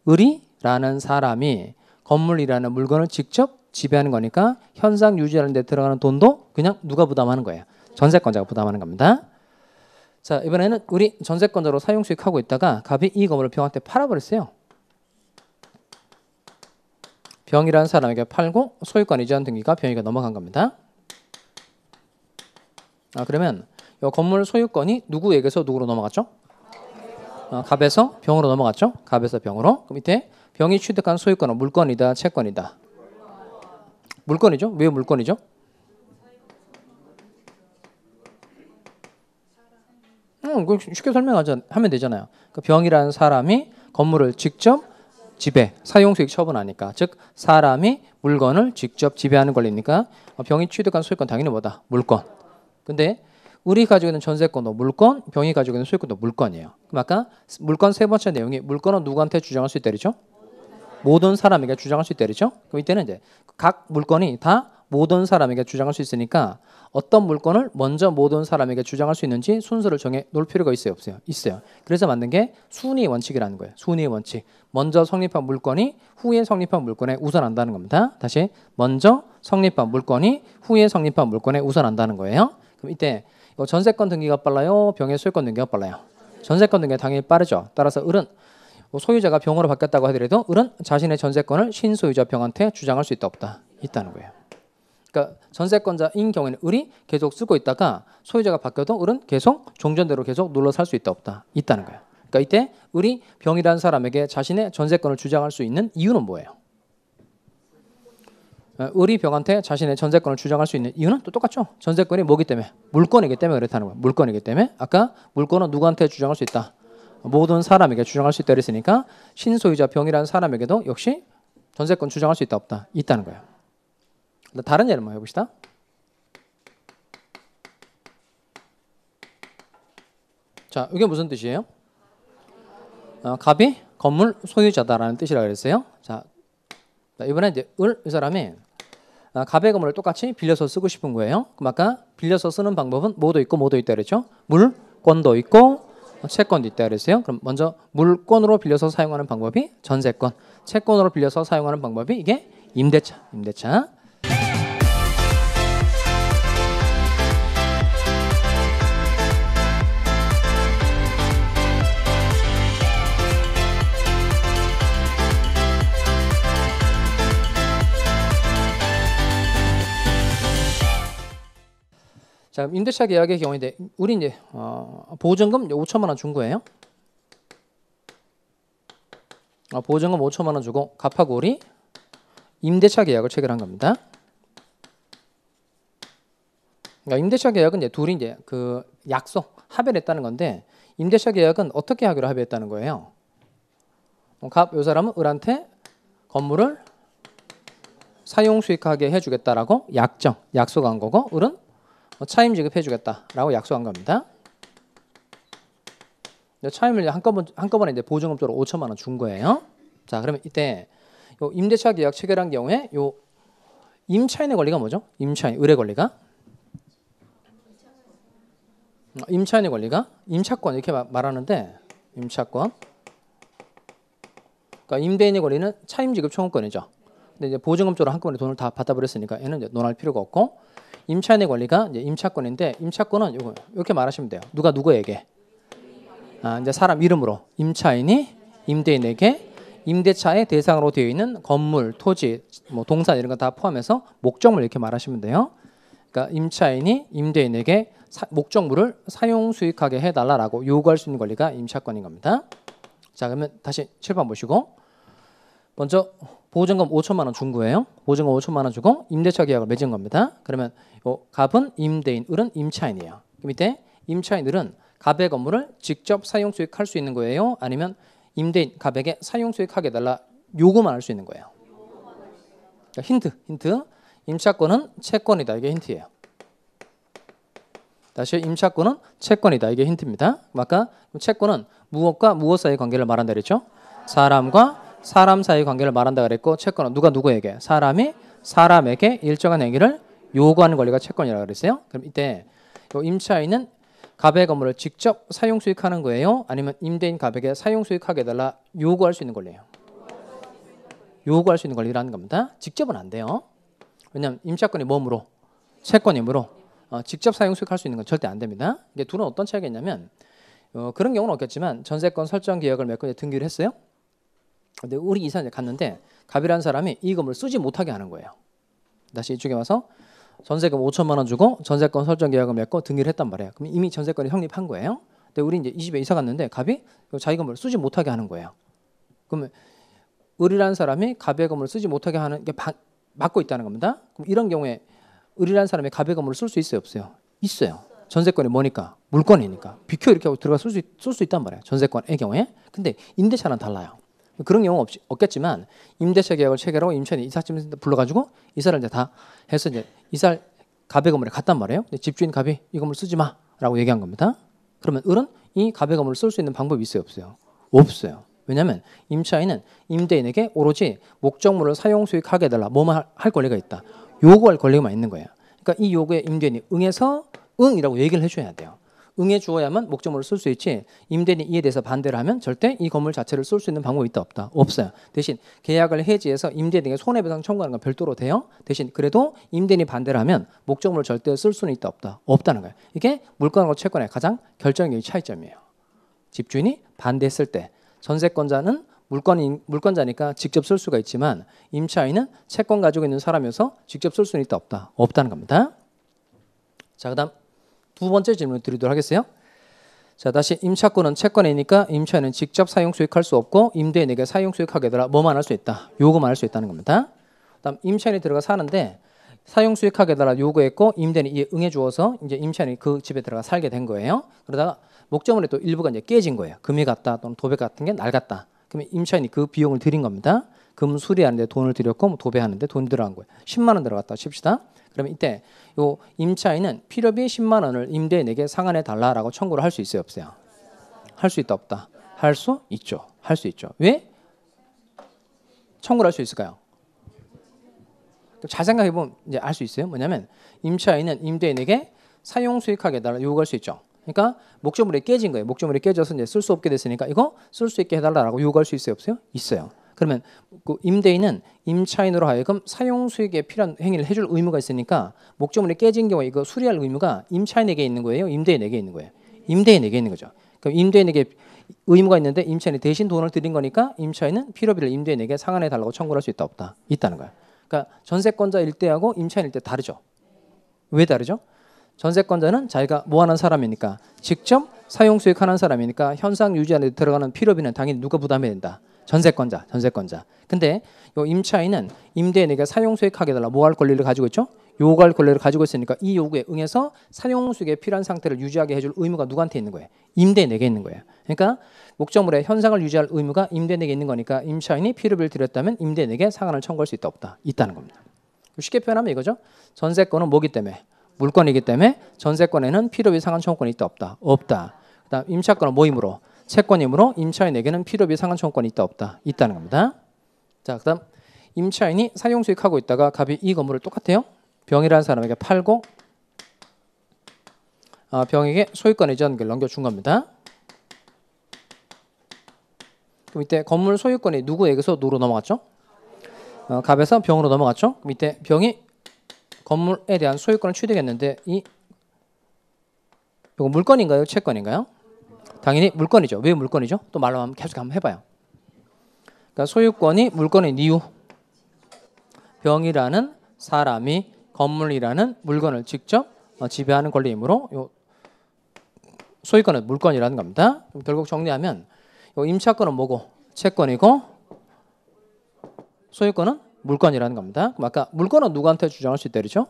을이라는 사람이 건물이라는 물건을 직접 지배하는 거니까 현상 유지하는 데 들어가는 돈도 그냥 누가 부담하는 거예요? 전세권자가 부담하는 겁니다. 자, 이번에는 우리 전세권자로 사용 수익하고 있다가 갑이 이 건물을 병한테 팔아버렸어요. 병이라는 사람에게 팔고 소유권 이전 등기가 병에게 넘어간 겁니다. 그러면 이 건물 소유권이 누구에게서 누구로 넘어갔죠? 갑에서 병으로 넘어갔죠? 갑에서 병으로. 그럼 밑에 병이 취득한 소유권은 물건이다, 채권이다? 물건이죠. 왜 물건이죠? 쉽게 설명하면 되잖아요. 그 병이라는 사람이 건물을 직접 지배, 사용수익 처분하니까, 즉 사람이 물건을 직접 지배하는 권리니까 병이 취득한 소유권 당연히 뭐다? 물건. 근데 우리 가지고 있는 전세권도 물건, 병이 가지고 있는 소유권도 물건이에요. 그럼 아까 물건 세 번째 내용이 물건은 누구한테 주장할 수 있다 그랬죠? 모든 사람에게 주장할 수 있다 그랬죠? 그럼 이때는 이제 각 물건이 다 모든 사람에게 주장할 수 있으니까 어떤 물건을 먼저 모든 사람에게 주장할 수 있는지 순서를 정해 놓을 필요가 있어요, 없어요? 있어요. 그래서 만든 게 순위의 원칙이라는 거예요. 순위의 원칙. 먼저 성립한 물건이 후에 성립한 물건에 우선한다는 겁니다. 다시 먼저 성립한 물건이 후에 성립한 물건에 우선한다는 거예요. 그럼 이때 전세권 등기가 빨라요? 병의 소유권 등기가 빨라요? 전세권 등기가 당연히 빠르죠. 따라서 을은 소유자가 병으로 바뀌었다고 하더라도 을은 자신의 전세권을 신소유자 병한테 주장할 수 있다 없다? 있다는 거예요. 그러니까 전세권자인 경우에는 을이 계속 쓰고 있다가 소유자가 바뀌어도 을은 계속 종전대로 계속 눌러 살 수 있다 없다? 있다는 거예요. 그러니까 이때 을이 병이라는 사람에게 자신의 전세권을 주장할 수 있는 이유는 뭐예요? 을이 벽한테 자신의 전세권을 주장할 수 있는 이유는 또 똑같죠. 전세권이 뭐기 때문에? 물건이기 때문에 그렇다는 거예요. 물건이기 때문에 아까 물건은 누구한테 주장할 수 있다? 모든 사람에게 주장할 수 있다 그랬으니까 신소유자 병이라는 사람에게도 역시 전세권 주장할 수 있다 없다? 있다는 거예요. 다른 예를 한번 해봅시다. 자, 이게 무슨 뜻이에요? 갑이 건물 소유자다라는 뜻이라고 그랬어요. 자, 이번에 이제 이 사람이 갑의 건물을 똑같이 빌려서 쓰고 싶은 거예요. 그럼 아까 빌려서 쓰는 방법은 뭐도 있고 뭐도 있다 그랬죠? 물권도 있고 채권도 있다 그랬어요. 그럼 먼저 물권으로 빌려서 사용하는 방법이 전세권, 채권으로 빌려서 사용하는 방법이 이게 임대차. 자, 임대차 계약의 경우인데 우리 이제 보증금 5천만 원 준 거예요. 보증금 5천만 원 주고 갑하고 우리 임대차 계약을 체결한 겁니다. 그러니까 임대차 계약은 이제 둘이 이제 그 약속 합의를 했다는 건데 임대차 계약은 어떻게 하기로 합의했다는 거예요. 갑 요 사람은 을한테 건물을 사용 수익하게 해주겠다라고 약속한 거고 을은 차임 지급해주겠다라고 약속한 겁니다. 차임을 한꺼번에 이제 보증금으로 5천만 원 준 거예요. 자, 그러면 이때 요 임대차 계약 체결한 경우에 요 임차인의 권리가 뭐죠? 을의 권리가 임차인의 권리가 임차권 이렇게 말하는데 임차권. 그러니까 임대인의 권리는 차임 지급 청구권이죠. 근데 이제 보증금으로 한꺼번에 돈을 다 받아버렸으니까 얘는 이제 논할 필요가 없고. 임차인의 권리가 이제 임차권인데 임차권은 요거 이렇게 말하시면 돼요. 누가 누구에게? 이제 사람 이름으로 임차인이 임대인에게 임대차의 대상으로 되어 있는 건물, 토지, 뭐 동산 이런 거 다 포함해서 목적물 이렇게 말하시면 돼요. 그러니까 임차인이 임대인에게 목적물을 사용 수익하게 해달라라고 요구할 수 있는 권리가 임차권인 겁니다. 자, 그러면 다시 칠판 보시고 먼저 보증금 5천만 원 준 거예요. 보증금 5천만 원 주고 임대차 계약을 맺은 겁니다. 그러면 갑은 임대인, 을은 임차인이에요. 밑에 임차인, 을은 갑의 건물을 직접 사용 수익할 수 있는 거예요? 아니면 임대인, 갑에게 사용 수익하게 해달라 요구만 할 수 있는 거예요? 그러니까 힌트. 임차권은 채권이다. 이게 힌트예요. 다시 임차권은 채권이다. 이게 힌트입니다. 아까 채권은 무엇과 무엇 사이의 관계를 말한다 그랬죠? 사람과 사람 사이의 관계를 말한다 그랬고 채권은 누가 누구에게? 사람이 사람에게 일정한 행위를 요구하는 권리가 채권이라고 그랬어요. 그럼 이때 임차인은 갑의 건물을 직접 사용 수익하는 거예요? 아니면 임대인 갑에게 사용 수익하게 해달라 요구할 수 있는 권리예요? 요구할 수 있는 권리라는 겁니다. 직접은 안 돼요. 왜냐하면 임차권이 뭐므로? 채권이므로 직접 사용 수익할 수 있는 건 절대 안 됩니다. 이게 둘은 어떤 차이가 있냐면 그런 경우는 없겠지만 전세권 설정 계약을 맺고 등기를 했어요. 근데 우리 이사 이제 갔는데 갑이라는 사람이 이 건물을 쓰지 못하게 하는 거예요. 다시 이쪽에 와서 전세금 5천만 원 주고 전세권 설정 계약을 맺고 등기를 했단 말이에요. 그럼 이미 전세권이 성립한 거예요. 근데 우리 이제 이 집에 이사 갔는데 갑이 자기 건물을 쓰지 못하게 하는 거예요. 그러면 을이라는 사람이 갑의 건물을 쓰지 못하게 하는 게 막고 있다는 겁니다. 그럼 이런 경우에 을이라는 사람이 갑의 건물을 쓸 수 있어요, 없어요? 있어요. 전세권이 뭐니까? 물건이니까. 비켜 이렇게 하고 들어가 쓸 수 있단 말이에요. 전세권의 경우에. 근데 임대차는 달라요. 그런 경우 없겠지만 임대차 계약을 체결하고 임차인이 이삿짐을 불러가지고 이사를 이제 다 해서 이제 이사를 갑의 건물에 갔단 말이에요. 근데 집주인 갑이 이 건물 쓰지 마라고 얘기한 겁니다. 그러면 을은 이 갑의 건물을 쓸 수 있는 방법이 있어요, 없어요? 없어요. 왜냐하면 임차인은 임대인에게 오로지 목적물을 사용 수익하게 해달라 뭐만 할 권리가 있다. 요구할 권리만 있는 거예요. 그러니까 이 요구에 임대인이 응해서 응이라고 얘기를 해줘야 돼요. 응해 주어야만 목적물을 쓸 수 있지 임대인이 이에 대해서 반대를 하면 절대 이 건물 자체를 쓸 수 있는 방법이 있다 없다? 없어요. 대신 계약을 해지해서 임대인에게 손해배상 청구하는 건 별도로 돼요. 대신 그래도 임대인이 반대를 하면 목적물을 절대 쓸 수는 있다 없다? 없다는 거예요. 이게 물건하고 채권의 가장 결정적인 차이점이에요. 집주인이 반대했을 때 전세권자는 물건자니까 직접 쓸 수가 있지만 임차인은 채권 가지고 있는 사람이어서 직접 쓸 수는 있다 없다? 없다는 겁니다. 자, 그다음 두 번째 질문 드리도록 하겠어요. 자, 다시 임차권은 채권이니까 임차인은 직접 사용 수익할 수 없고 임대인에게 사용 수익하게 되라 뭐만 할 수 있다? 요구만 할 수 있다는 겁니다. 그다음 임차인이 들어가 사는데 사용 수익하게 해달라 요구했고 임대인이 이에 응해 주어서 이제 임차인이 그 집에 들어가 살게 된 거예요. 그러다가 목적물의 또 일부가 이제 깨진 거예요. 금이 갔다 또는 도배 같은 게 낡았다. 그러면 임차인이 그 비용을 들인 겁니다. 금 수리하는데 돈을 들였고 뭐 도배하는데 돈 들어간 거예요. 10만 원 들어갔다 칩시다. 그러면 이때 요 임차인은 필요비 10만 원을 임대인에게 상환해 달라라고 청구를 할 수 있어요, 없어요? 할 수 있다, 없다? 할 수 있죠. 할 수 있죠. 왜 청구를 할 수 있을까요? 잘 생각해 보면 이제 알 수 있어요. 뭐냐면 임차인은 임대인에게 사용 수익하게 해달라 요구할 수 있죠. 그러니까 목적물이 깨진 거예요. 목적물이 깨져서 이제 쓸 수 없게 됐으니까 이거 쓸 수 있게 해달라고 요구할 수 있어요, 없어요? 있어요. 그러면 그 임대인은 임차인으로 하여금 사용 수익에 필요한 행위를 해줄 의무가 있으니까 목적물이 깨진 경우에 이거 수리할 의무가 임차인에게 있는 거예요, 임대인에게 있는 거예요? 임대인에게 있는 거죠. 그럼 임대인에게 의무가 있는데 임차인이 대신 돈을 들인 거니까 임차인은 필요비를 임대인에게 상환해 달라고 청구할 수 있다, 없다? 있다는 거예요. 그러니까 전세권자일 때하고 임차인일 때 다르죠. 왜 다르죠? 전세권자는 자기가 뭐 하는 사람이니까 직접 사용 수익하는 사람이니까 현상 유지하는 데 들어가는 필요비는 당연히 누가 부담해야 된다. 전세권자. 근데 요 임차인은 임대인에게 사용 수익하게 해달라 뭐 할 권리를 가지고 있죠? 요구할 권리를 가지고 있으니까 이 요구에 응해서 사용 수익에 필요한 상태를 유지하게 해줄 의무가 누구한테 있는 거예요? 임대인에게 있는 거예요. 그러니까 목적물의 현상을 유지할 의무가 임대인에게 있는 거니까 임차인이 필요비를 들였다면 임대인에게 상환을 청구할 수 있다, 없다? 있다는 겁니다. 쉽게 표현하면 이거죠. 전세권은 뭐기 때문에? 물건이기 때문에 전세권에는 필요비 상환 청구권이 있다, 없다? 없다. 그다음 임차권은 뭐 힘으로? 채권이므로 임차인에게는 필요비 상환 청구권이 있다, 없다? 있다는 겁니다. 자, 그다음 임차인이 사용 수익하고 있다가 갑이 이 건물을 똑같아요. 병이라는 사람에게 팔고 병에게 소유권 이전을 넘겨준 겁니다. 그럼 이때 건물 소유권이 누구에게서 누구로 넘어갔죠? 갑에서 병으로 넘어갔죠. 그럼 이때 병이 건물에 대한 소유권을 취득했는데 이거 물건인가요? 채권인가요? 당연히 물건이죠. 왜 물건이죠? 또 말로 하면 계속 한번 해봐요. 그러니까 소유권이 물건인 이유. 병이라는 사람이 건물이라는 물건을 직접 지배하는 권리이므로 요 소유권은 물건이라는 겁니다. 그럼 결국 정리하면 요 임차권은 뭐고? 채권이고 소유권은 물건이라는 겁니다. 그럼 아까 물건은 누구한테 주장할 수 있다 그랬죠?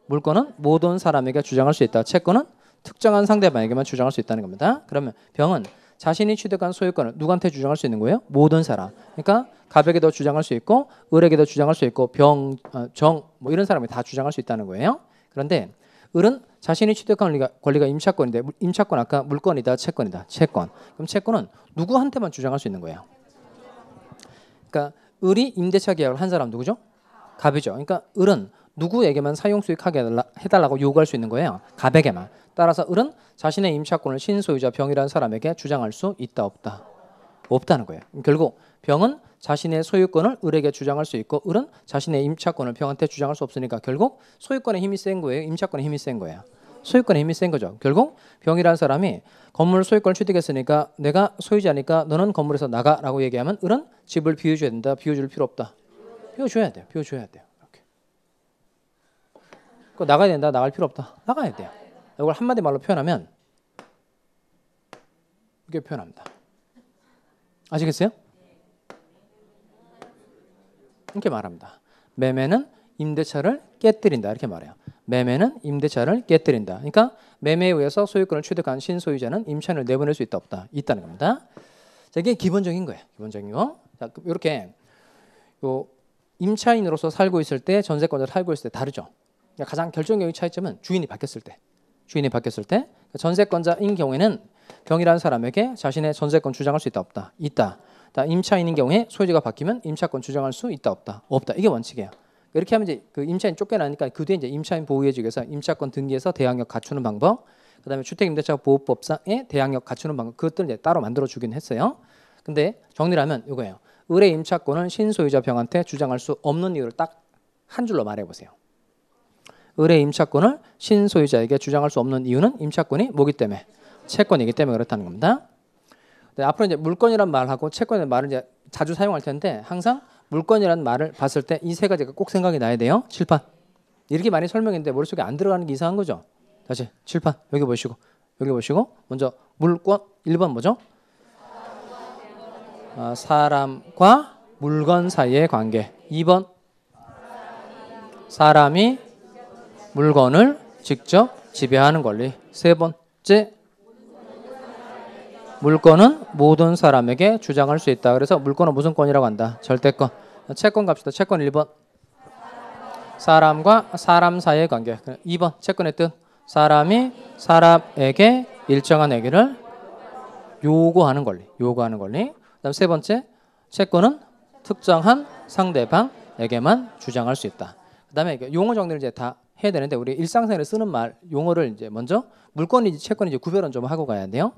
물건은 모든 사람에게 주장할 수 있다. 채권은 특정한 상대방에게만 주장할 수 있다는 겁니다. 그러면 병은 자신이 취득한 소유권을 누구한테 주장할 수 있는 거예요? 모든 사람. 그러니까 갑에게도 주장할 수 있고 을에게도 주장할 수 있고 병, 정 뭐 이런 사람이 다 주장할 수 있다는 거예요. 그런데 을은 자신이 취득한 권리가 임차권인데 임차권 아까 물건이다, 채권이다. 채권. 그럼 채권은 누구한테만 주장할 수 있는 거예요? 그러니까 을이 임대차 계약을 한 사람 누구죠? 갑이죠. 그러니까 을은 누구에게만 사용 수익하게 해달라고 요구할 수 있는 거예요? 갑에게만. 따라서 을은 자신의 임차권을 신소유자 병이라는 사람에게 주장할 수 있다, 없다? 없다는 거예요. 결국 병은 자신의 소유권을 을에게 주장할 수 있고 을은 자신의 임차권을 병한테 주장할 수 없으니까 결국 소유권의 힘이 센 거예요? 임차권의 힘이 센 거예요? 소유권의 힘이 센 거죠. 결국 병이라는 사람이 건물 소유권을 취득했으니까 내가 소유자니까 너는 건물에서 나가라고 얘기하면 을은 집을 비워줘야 된다, 비워줄 필요 없다? 비워줘야 돼요. 비워줘야 돼요. 이렇게. 그 나가야 된다, 나갈 필요 없다? 나가야 돼요. 이걸 한마디 말로 표현하면 이렇게 표현합니다. 아시겠어요? 이렇게 말합니다. 매매는 임대차를 깨뜨린다 이렇게 말해요. 매매는 임대차를 깨뜨린다. 그러니까 매매에 의해서 소유권을 취득한 신소유자는 임차인을 내보낼 수 있다, 없다? 있다는 겁니다. 자, 이게 기본적인 거예요. 기본적인 거. 자, 이렇게 요 임차인으로서 살고 있을 때 전세권자로 살고 있을 때 다르죠. 그러니까 가장 결정적인 차이점은 주인이 바뀌었을 때. 주인이 바뀌었을 때 전세권자인 경우에는 병이라는 사람에게 자신의 전세권 주장할 수 있다, 없다? 있다. 임차인인 경우에 소유자가 바뀌면 임차권 주장할 수 있다, 없다? 없다. 이게 원칙이에요. 이렇게 하면 이제 그 임차인 쫓겨나니까 그 뒤에 이제 임차인 보호해주기 위해서 임차권 등기에서 대항력 갖추는 방법, 그다음에 주택임대차 보호법상의 대항력 갖추는 방법, 그것들 이제 따로 만들어 주긴 했어요. 근데 정리를 하면 이거예요. 을의 임차권을 신소유자 병한테 주장할 수 없는 이유를 딱 한 줄로 말해 보세요. 을의 임차권을 신소유자에게 주장할 수 없는 이유는 임차권이 뭐기 때문에? 채권이기 때문에 그렇다는 겁니다. 네, 앞으로 이제 물건이란 말하고 채권이라는 말을 이제 자주 사용할 텐데 항상 물건이라는 말을 봤을 때 이 세 가지가 꼭 생각이 나야 돼요. 칠판. 이렇게 많이 설명했는데 머릿속에 안 들어가는 게 이상한 거죠. 다시 칠판 여기 보시고 여기 보시고 먼저 물건 1번 뭐죠? 사람과 물건 사이의 관계. 2번 사람이 물건을 직접 지배하는 권리. 세 번째, 물건은 모든 사람에게 주장할 수 있다. 그래서 물건은 무슨 권이라고 한다? 절대권. 채권 갑시다. 채권 1번. 사람과 사람 사이의 관계. 2번. 채권의 뜻. 사람이 사람에게 일정한 행위를 요구하는 권리. 요구하는 권리. 그다음 세 번째. 채권은 특정한 상대방에게만 주장할 수 있다. 그다음에 용어 정리를 이제 다 해야 되는데 우리 일상생활에 쓰는 말 용어를 이제 먼저 물건인지 채권인지 구별은 좀 하고 가야 돼요.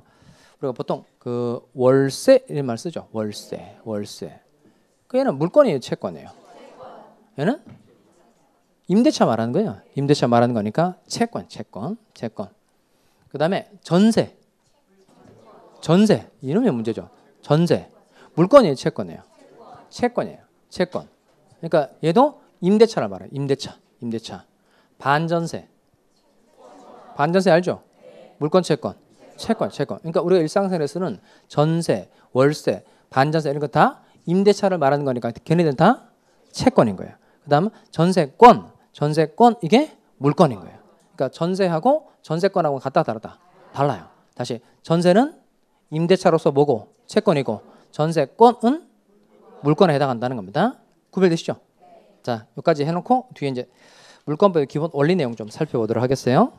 우리가 보통 그 월세 이런 말 쓰죠. 월세, 월세. 그 얘는 물건이에요, 채권이에요. 얘는 임대차 말하는 거예요. 임대차 말하는 거니까 채권, 채권, 채권. 그다음에 전세, 전세 이놈의 문제죠. 전세, 물건이에요, 채권이에요. 채권이에요, 채권. 그러니까 얘도 임대차를 말해요. 임대차, 임대차. 반전세, 반전세 알죠? 물건, 채권. 채권, 채권. 그러니까 우리가 일상생활에 쓰는 전세, 월세, 반전세 이런 거 다 임대차를 말하는 거니까 걔네들은 다 채권인 거예요. 그다음 전세권, 전세권 이게 물건인 거예요. 그러니까 전세하고 전세권하고 같다 다르다. 달라요. 다시 전세는 임대차로서 뭐고 채권이고 전세권은 물건에 해당한다는 겁니다. 구별되시죠? 자, 여기까지 해놓고 뒤에 이제 물권법의 기본 원리 내용 좀 살펴보도록 하겠어요.